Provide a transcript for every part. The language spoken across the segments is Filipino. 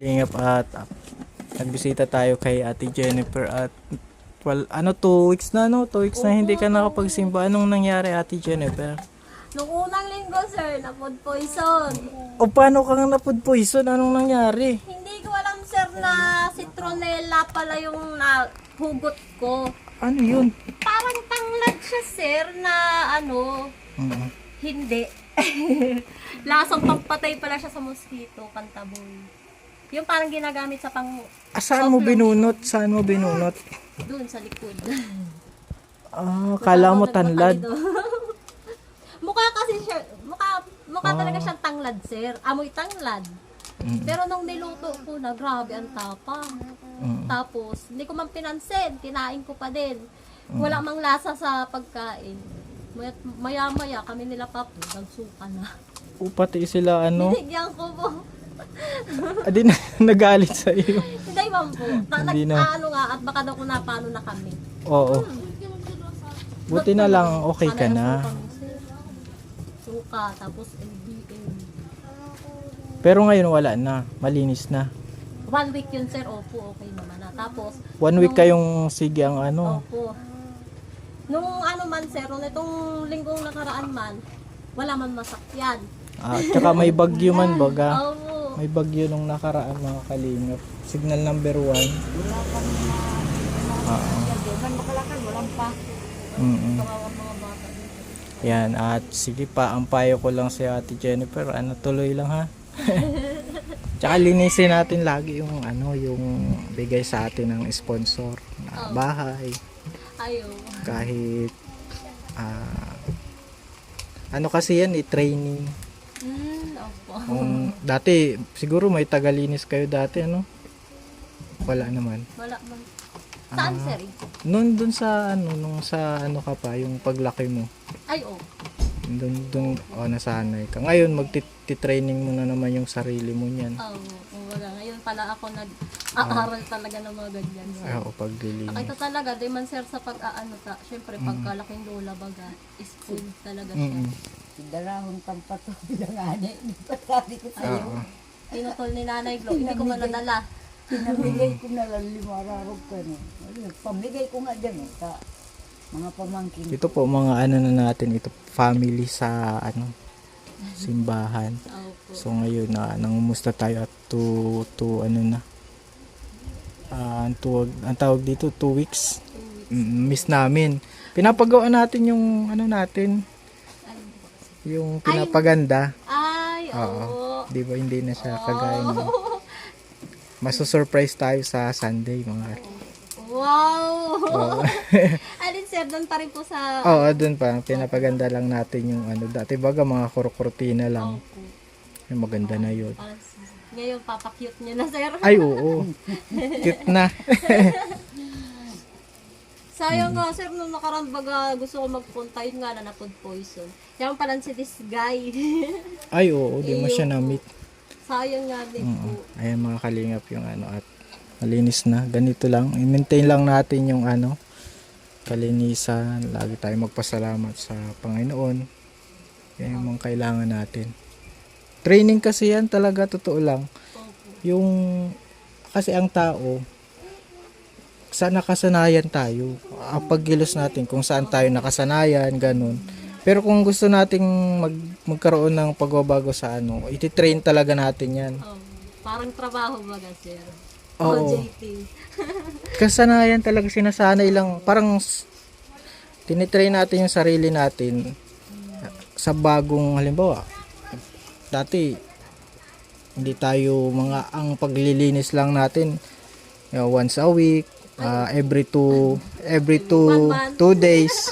Lingap at nagbisita tayo kay Ate Jennifer at 2 weeks na 2 weeks na hindi ka nakapagsimba. Anong nangyari, Ate Jennifer? Nung unang linggo, sir, na food poison. O paano ka nga na-food poison? Anong nangyari? Hindi ko alam, sir, na citronella pala yung nahugot ko. Ano yun? Parang tanglad siya, sir, na hindi. Lasang pampatay pala siya sa mosquito, pantaboy. Yung parang ginagamit sa Saan mo binunot? Saan mo binunot? doon sa likod. Kala mo tanlad. Mukha kasi siya, mukha talaga siyang tanglad, sir. Amoy tanglad. Pero nung niluto ko na, grabe ang tapang. Tapos, hindi ko man pinansin, kinain ko pa din. Wala mang lasa sa pagkain. Maya-maya kami nila papo, nagsuka na. Pati sila Binigyan ko po. Adi na nagalit sa iyo. Hindi man po. Hindi na. At baka daw kung napano na kami. Oo. Buti na lang okay ka na. Suka, tapos LBM. Pero ngayon wala na. Malinis na. 1 week yun, sir. Opo, okay naman na. Tapos, 1 week kayong sige ang Opo. Nung man, sir, nung itong linggong nakaraan man, wala man masakyan. Tsaka may bagyo man baga. Opo. May bagyo nung nakaraan, mga kalingap. Signal number 1. Walang pa. Kawawang mga bata dito. Yan, at sige pa, ang payo ko lang si Ate Jennifer, tuloy lang ha. Tsaka linisin natin lagi yung yung bigay sa atin ng sponsor na bahay. Ayaw. Kahit kasi yan, training. Opo. Dati siguro may tagalinis kayo dati, wala naman. Wala man. Saan, sir? Noon dun sa nung sa ka pa, yung paglaki mo. Ay, oo. Doon nasanay ka. Ngayon magti-training mo na naman yung sarili mo niyan. Wala. Ngayon pala ako nag-aaral talaga ng mga ganyan. Paglilinis. Nakita talaga, di man, sir, sa syempre pagkalaking lola baga, spoon talaga siya. Dalawang tampato bilang ani. Sabi ko sa iyo. Tinutol ni Nanay Glo, hindi ko manadala. Pinamigay ko na lang 5 araw ka no. Pamigay ko nga dyan sa mga pamangkin. Ito po mga na natin, ito family sa simbahan. So ngayon nangumusta tayo at ang tawag dito 2 weeks. Miss namin. Pinapagawa natin yung natin. Yung pinapaganda. Ay, oo. Di ba hindi na siya kagaya niya. Maso-surprise tayo sa Sunday mga. Wow! Alin, sir, doon pa rin po sa... Doon pa. Pinapaganda lang natin yung dati baga mga kurkurtina lang. Yung maganda na yun. Ngayon, papakute nyo na, sir. Ay, oo. Cute na. Sayang nga, sir, nung nakaraan baga gusto ko magpunta, yun nga na food poison. Yan pala si this guy. Ay, oo. Di mo siya na-meet. Sayang nga din po. Ayan mga kalingap yung at malinis na. Ganito lang. I-maintain lang natin yung kalinisan. Lagi tayo magpasalamat sa Panginoon. Yan yung mga kailangan natin. Training kasi yan talaga, totoo lang. Yung kasi ang tao sa nakasanayan tayo. Ang paggilos natin kung saan tayo nakasanayan, ganun. Pero kung gusto nating magkaroon ng pagbabago sa iti-train talaga natin yan. Parang trabaho baga, sir. Oo. OJT. Kasanayan talaga, sinasanay lang. Parang tinitrain natin yung sarili natin sa bagong halimbawa. Dati, hindi tayo ang paglilinis lang natin once a week, every two days.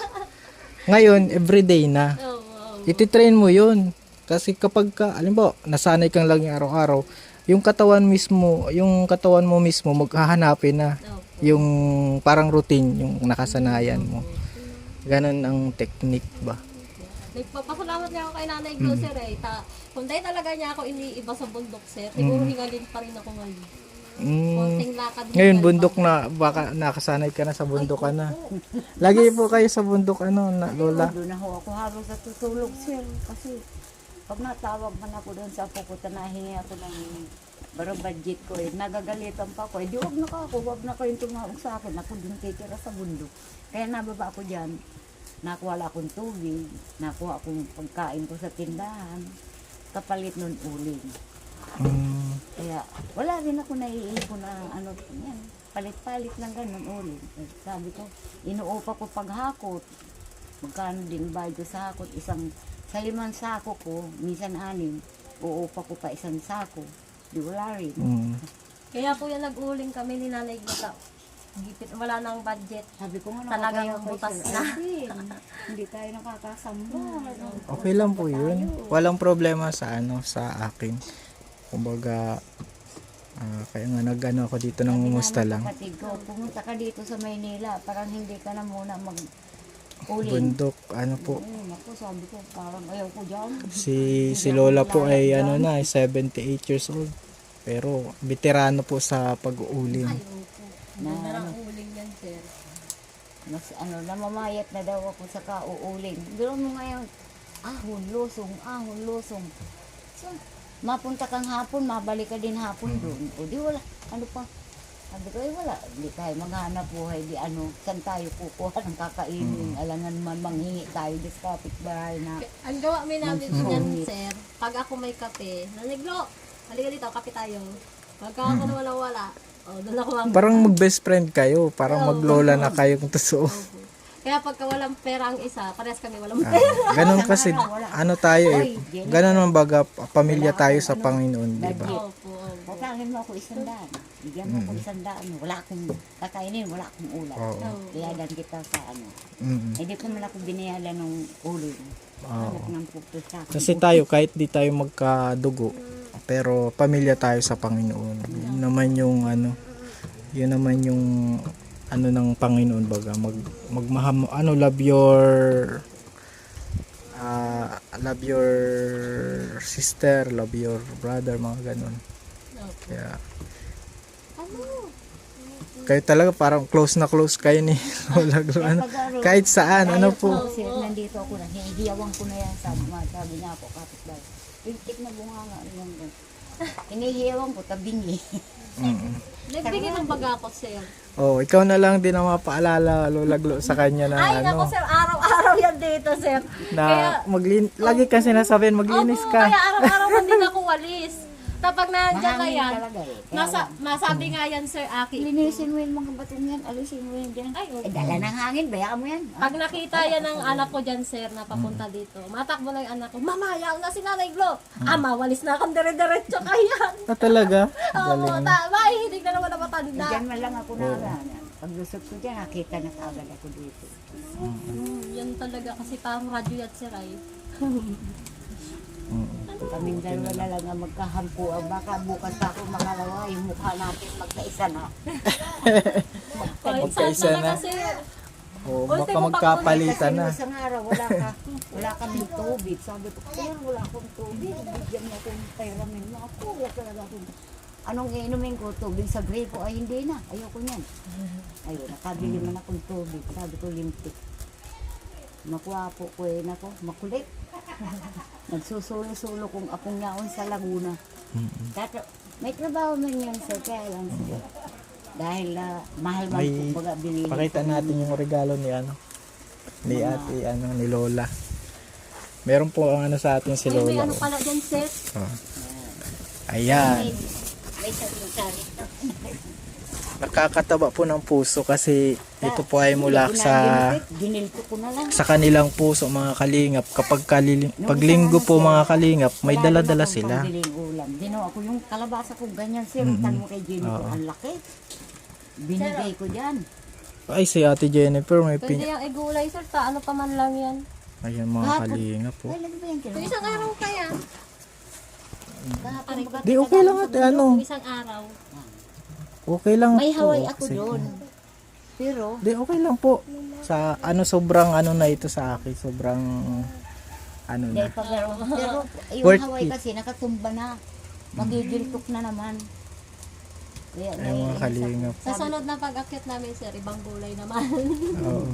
Ngayon, everyday na. Iti-train mo yun. Kasi kapag halimbawa, nasanay kang lang yung araw-araw, yung katawan mo mismo maghahanapin na yung parang routine, yung nakasanayan mo. Ganon ang technique ba? Nagpapasalamat niya ako kay Nanay Glo, sir. Kung dahil talaga niya ako iniiba sa bundok, sir, siguro hingalin pa rin ako ngayon. Konting lakad. Ngayon bundok na, baka nakasanay ka na sa bundok ka na. Lagi po kayo sa bundok lola. Doon ako halos natutulog sir. Kasi pag natawag man ako doon sa apo ko, nahingi ako ng Pero budget ko eh, nagagalitan pa ako. Eh, di wag na kayong tumawag sa akin. Ako dun titira sa bundok. Kaya nababa ako dyan. Nakuha akong tubig. Nakuha akong pagkain ko sa tindahan. Kapalit nun uling. Kaya wala rin ako naiipon na ano, yan. Palit-palit lang ganun uling. Eh, sabi ko, inuupa ko paghakot. Magkano din bayad ko sa hakot. Sa 5 sako ko, minsan 6. Uupa ko pa 1 sako. Di wala rin. Kaya po yan nag-uling kami ni Nanay Gita. Gipit, wala nang budget. Sabi ko nga, Talagang nakakaya kay butas Sir na. Alvin. Hindi tayo nakakasamba. Okay lang po yun. Walang problema sa sa akin. Kumbaga, kaya nga nag-ano ako dito ng musta lang. Kapatid ko, pumunta ka dito sa Maynila, parang hindi ka na muna mag-uling. Bundok, ano po. Ako, sabi ko, parang ayaw ko dyan. Si Lola po ay 78 years old. Pero veterano po sa pag-uuling. Ganda ng uling yan, sir. Mas namamayat na daw ako sa kauuling. Pero mo ngayon, ahon, lusong. So, mapunta kang hapon, mabalik ka din hapon doon. O di wala, ano pa? Sabi ko, wala, di tayo maghanap buhay, saan tayo kukuha ng kakainin, alangan man manghingi tayo di sa kapitbahay na. Ang gawa mi namin yan, sir, pag ako may kape, naniglo, halika dito, kape tayo. Pagka ako na wala, doon ako ang... Parang mag-best friend kayo. Parang maglola na kayong totoo. Kaya pagka walang pera ang isa, parehas kami walang pera. Ganun kasi, ano tayo eh. Ganun naman baga, pamilya tayo sa Panginoon, di ba? Opo. Pagkain mo ako 100. Bigyan mo ako 100. Wala akong kakainin, wala akong ulam. Biyadan kita sa Hindi ko man ako biniyadan ng ulo. Anak ng puto sa akin. Kasi tayo, kahit di tayo magkadugo, pero pamilya tayo sa Panginoon. Yun naman yung ng Panginoon baga, love your sister, love your brother, mga ganun. Kaya kayo talaga parang close na close kayo ni Lola Glo. Kahit saan, ano po. Kasi nandito ako na, hinihiyawan ko na yan. Sabi niya ako, kapitbahay. Pintik na bunga nga. Hinihiyawan ko, tabingi. Nagbigay ng baga ako, sir. Oh, ikaw na lang din ang mapaalala, Lola Glo, sa kanya na Ay, naku, sir, araw-araw yan dito, sir. na lagi kasi nasabihin maglinis Opo, ka. kaya araw-araw hindi na ako walis. Tapos nandiyan na Mahangin yan, talaga eh. masabi nga yan, sir, Aki. Linisin mo yung mga bato niyan, alisin mo yan dyan. Ay, opo. Dala ng hangin, bayaan mo yan. Pag nakita yan ng anak ko dyan, sir, na papunta dito, matakbo na yung anak ko, Mama, yaw na si Nanay Glo. Walis na akong dire-diretso kayan. Talaga? Oo, mahihinig na naman ang matanda. Diyan man lang ako na. Pag lusot ko dyan, nakita na kaagad ako dito. Yan talaga kasi parang radyo yan, sir, ay. Kaming dalawa na lang ang magkahampuan. Baka bukas ako makalawa, yung mukha natin magkaisa na. Magkaisa na. Sir. O, baka magkapalitan na. Isang araw, wala kaming tubig. Sabi ko, kaya wala akong tubig. Bigyan mo akong peramin mo. Ako, wala talaga akong... Anong iinumin ko? Tubig sa gripo? Ay, hindi na. Ayoko niyan. Ayun, nakabili man akong tubig. Sabi ko, limpik. Makwapo ko eh, nako, makulit. Nagsusulo-sulo kung akong yaon sa Laguna. May trabaho man yan, sir, kaya lang sir. Dahil mahal man kung baga bilhin. Pakita natin yung regalo ni ate, ni Lola. Meron po ang sa atin si Ay, may Lola. ano pala dyan, sir. Ayan. May sari-sari. Nakakataba po ng puso kasi ito po ay mula Ginilto ko na lang. sa kanilang puso, mga kalingap. Kapag paglinggo po, mga kalingap, may dala-dala sila. Ulam. Dino ako yung kalabasa ko ganyan sir. Tanong kay Jennifer, ang laki. Binigay ko dyan. Ay, si Ate Jennifer may Pwede yung igulay, sir. Ano pa man lang yan. Ayan, mga kalingap po. Ay, lagi ba yan? Kung isang araw kaya. Kahapon baga- Di okay lang ate, Kung isang araw. Okay lang May po. haway ako Sige. doon. Pero, Di okay lang po. Sa sobrang na ito sa akin, sobrang dahil na. pero yung Worth haway it. kasi nakatumba na. Magigiltok na naman. Kaya, Ay, mga kalingap. Sa sunod na pag-akyat namin, sir, ibang gulay naman. Oo.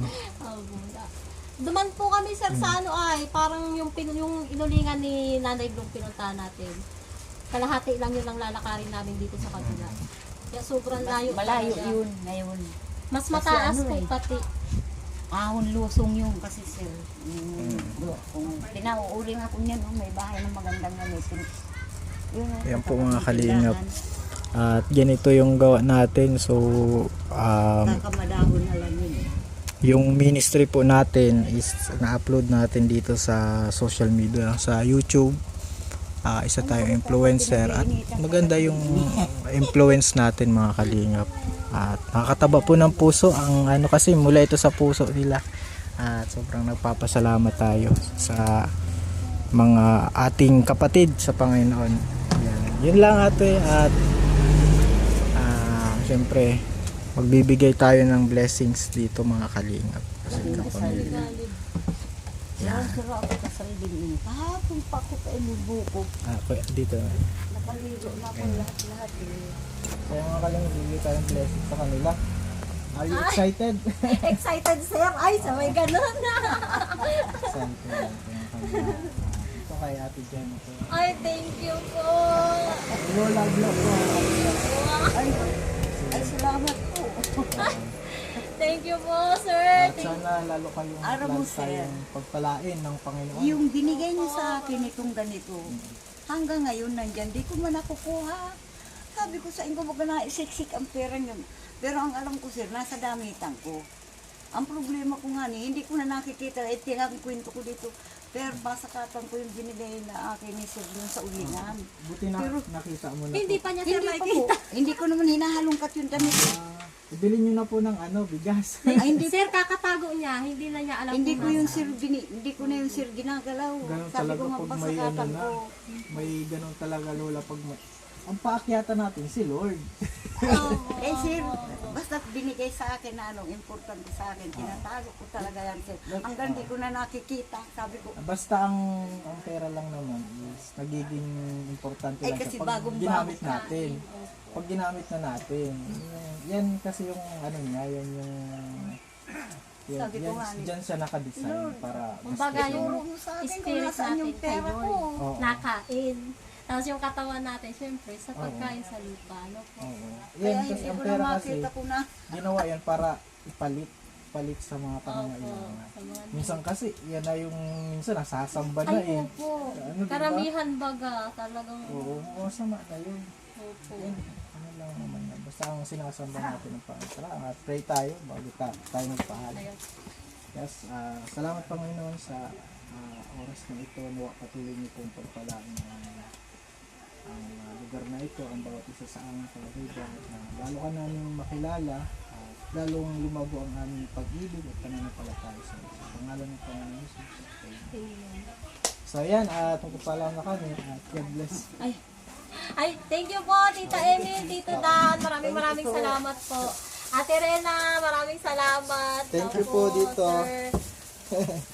Duman po kami, sir, sa parang yung inulingan ni Nanay Blong pinuntahan natin. kalahati lang yun ang lalakarin namin dito sa kabila. Kaya sobrang layo. Malayo talaga. yun ngayon. Mas Kasi mataas ano po eh. pati. Ahon lusong yun kasi sir. Kung pinauuling ako niyan, may bahay na magandang gamitin. Yun, Yan po mga kalingap. At ganito yung gawa natin. So, Kakamadahon na lang yun. yung ministry po natin is na-upload natin dito sa social media, sa YouTube. Isa tayong influencer at maganda yung influence natin mga kalingap. At nakakataba po ng puso ang ano kasi mula ito sa puso nila. At sobrang nagpapasalamat tayo sa mga ating kapatid sa Panginoon. Yan. Yun lang ate at syempre magbibigay tayo ng blessings dito mga kalingap. Kasi kapamilya. Yan. Sira ako sa sarili niya. Kahapon pa ako pa inubuko. Dito. Nakaligo na ako lahat. Kaya mga kalingap, bibigay tayo ng blessings sa kanila. Are you excited? Excited sir. Ay, sa may ganun na. Excited. Ito kay Ate Jen. Ay, thank you po. Lola vlog po. Ay, salamat po. Thank you po, sir. At sana lalo kayong Araw mo, lalo sir. tayong pagpalain ng Panginoon. Yung binigay niyo sa akin itong ganito, hanggang ngayon nandyan, di ko man nakukuha. Sabi ko sa inyo, wag na isiksik ang pera niyo. Pero ang alam ko sir, nasa damitan ko. Ang problema ko nga hindi ko na nakikita, tingang kwento ko dito. Pero pasakatan ko yung binigay na akin ni sir dun sa ulingan. Buti na Pero- nakita mo na Hindi po. pa niya sir Hindi pa po. makikita. Hindi ko naman hinahalongkat yung damit. Ibili nyo na po ng bigas. Ay, hindi, Sir, kakatago niya. Hindi na niya alam hindi ko kung yung nasaan. sir, hindi ko na yung sir ginagalaw. Ganun Sabi talaga ko nga pag may pasakatan na. ko. May ganun talaga lola pag may... Ang paakyatan natin si Lord. Eh sir, basta binigay sa akin na anong importante sa akin, tinatago ko talaga yan sir. Hanggang di ko na nakikita, sabi ko, Basta ang pera lang naman is nagiging importante Ay, lang kasi siya pag bagong ginamit bago natin. Pag ginamit na natin. Yan kasi yung ano niya, yan yung... Yan, Sabi ko nga, dyan siya nakadesign para Kumbaga, mas yung turo mo sa akin kung spirit nasaan yung natin pera kay ko. Lord. Oo. Nakain. Tapos yung katawan natin, syempre, sa pagkain sa lupa. Ano po? Oo. Kaya Yan, hindi kasi ko ang na pera kasi, makita ko na. ginawa yan para palit sa mga Opo. pangangailangan. Sa mga Minsan kasi, yan na yung minsan nasasamba na Ay, eh. opo. Ano, diba? Karamihan baga, talagang Oo, masama na yun. opo. Yan, ano lang naman yan. Basta ang sinasamba natin ng Panginoon. Tara, pray tayo bago tayo magpahal. Ayun. Yes, salamat Panginoon sa oras na ito. Nawa patuloy niyo pong pagpalaan ang lugar na ito, ang bawat isa sa aming pag-ibig. Lalo ka namin makilala at lalong lumago ang aming pag-ibig at pananampalataya sa iyo. Sa pangalan ng Panginoon Jesus. Amen. So yan, tungkol na kami at God bless. Ay, thank you po, Tita Emil, Tito Dan. Maraming salamat po. Ate Rena, maraming salamat. Thank you Opo, po dito. Sir.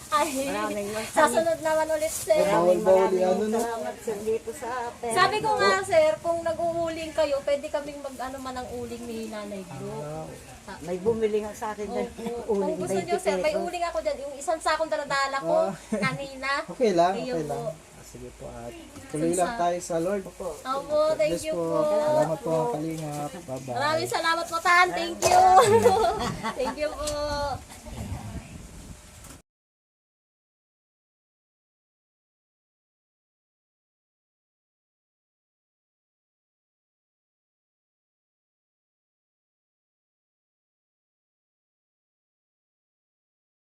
Ay, Maraming sasunod naman ulit, sir. Bawal-bawal ano no? Salamat sir dito sa pera. Sabi ko nga, sir, kung nag-uuling kayo, pwede kaming mag-ano man ang uling ni Nanay Group. May bumili nga sa akin na Kung gusto nyo, sir, may uling ako dyan. Yung isang sakong daladala ko kanina. Okay lang, okay Ayun lang. po. Sige po at tuloy lang tayo sa Lord. Opo, thank Bless you po. po. Salamat po mga kalingap. Bye-bye. Maraming salamat po, Tan. Thank you. Thank you po.